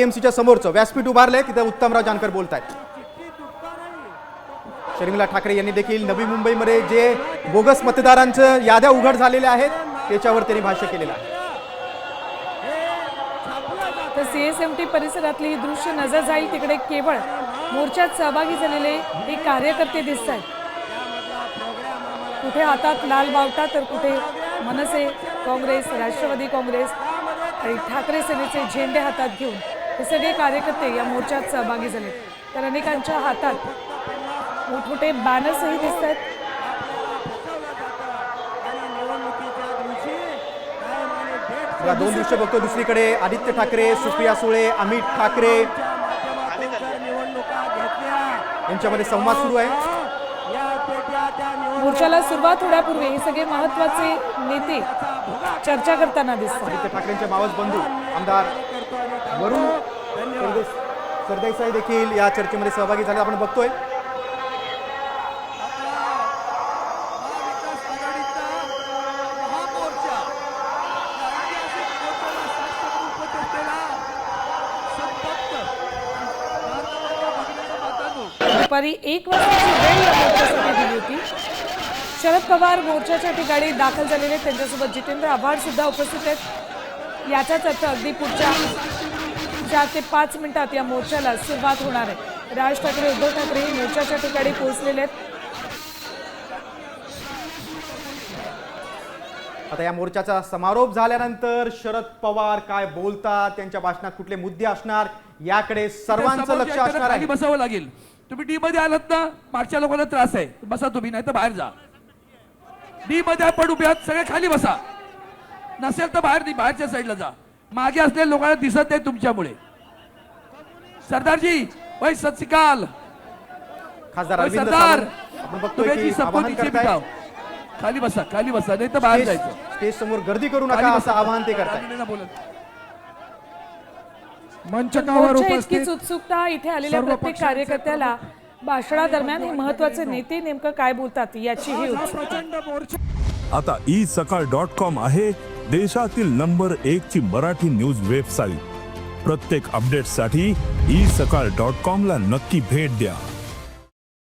बीएमसीच्या समोरचं व्यासपीठ उभारलंय, तिथे उत्तमराव जानकर बोलतायत. शर्मिला ठाकरे यांनी देखील नवी मुंबईमध्ये जे बोगस मतदारांचं याद्या उघड झालेल्या आहेत त्याच्यावर त्यांनी भाष्य केलेलं आहे. तर सीएसएमटी परिसरातली ही दृश्य नजर जाईल तिकडे केवळ मोर्चात सहभागी झालेले हे कार्यकर्ते दिसत आहेत. कुठे हातात लाल बावटा तर कुठे मनसे, काँग्रेस, राष्ट्रवादी काँग्रेस आणि ठाकरे सेनेचे झेंडे हातात घेऊन हे सगळे कार्यकर्ते या मोर्चात सहभागी झाले. तर अनेकांच्या हातात मोठमोठे बॅनर्सही दिसत आहेत. दोन दृश्य बघतो. दुसरीकडे आदित्य ठाकरे, सुप्रिया सुळे, अमित ठाकरे यांच्यामध्ये संवाद सुरू आहे. मोर्चाला सुरुवात होण्यापूर्वी हे सगळे महत्वाचे नेते चर्चा करताना दिसतात. आदित्य ठाकरेंचे मावस बंधू आमदार वरुण सरदेसाई देखील या चर्चेमध्ये सहभागी झाले आपण बघतोय. दुपारी 1 वाजताची वेळ या मोर्चासाठी दिली होती. शरद पवार मोर्चाच्या ठिकाणी दाखल झालेले, त्यांच्यासोबत जितेंद्र आव्हाड सुद्धा उपस्थित आहेत. याचाच अर्थ अगदी पुढच्या 4 ते 5 मिनिटात या मोर्चाला सुरुवात होणार आहे. राज ठाकरे, उद्धव ठाकरे मोर्चाच्या ठिकाणी पोहोचलेले आहेत. आता या मोर्चाचा समारोप झाल्यानंतर शरद पवार काय बोलतात, त्यांच्या भाषणात कुठले मुद्दे असणार याकडे सर्वांचं लक्ष असणार आहे. बसावं लागेल. तुम्ही डी मध्ये आलात ना, मागच्या लोकांना त्रास आहे, बसा तुम्ही, नाही तर बाहेर जा. डी मध्ये आपण उभे आहात, सगळे खाली बसा. नसेल तर बाहेरच्या साईडला जा. मागे असलेल्या लोकांना दिसत नाही तुमच्यामुळे. सरदारजी, वै सत श्री अकाल. खासदार अरविंद सरदार, सावंत आपण बघतोय की आवाहन करतायत. खाली बसा, खाली बसा, नाही तर बाहेर जायचं. स्टेज समोर गर्दी करू नका असं आवाहन ते करतायत. मंचकावर इतकीच उत्सुकता इथे आलेल्या प्रत्येक कार्यकर्त्याला भाषणादरम्यान हे महत्वाचे नेते नेमकं काय बोलतात याची ही उत्सुकता. आता isakal.com आहे देशातील नंबर 1 ची मराठी न्यूज वेबसाईट. प्रत्येक अपडेटसाठी isakal.com ला नक्की भेट द्या.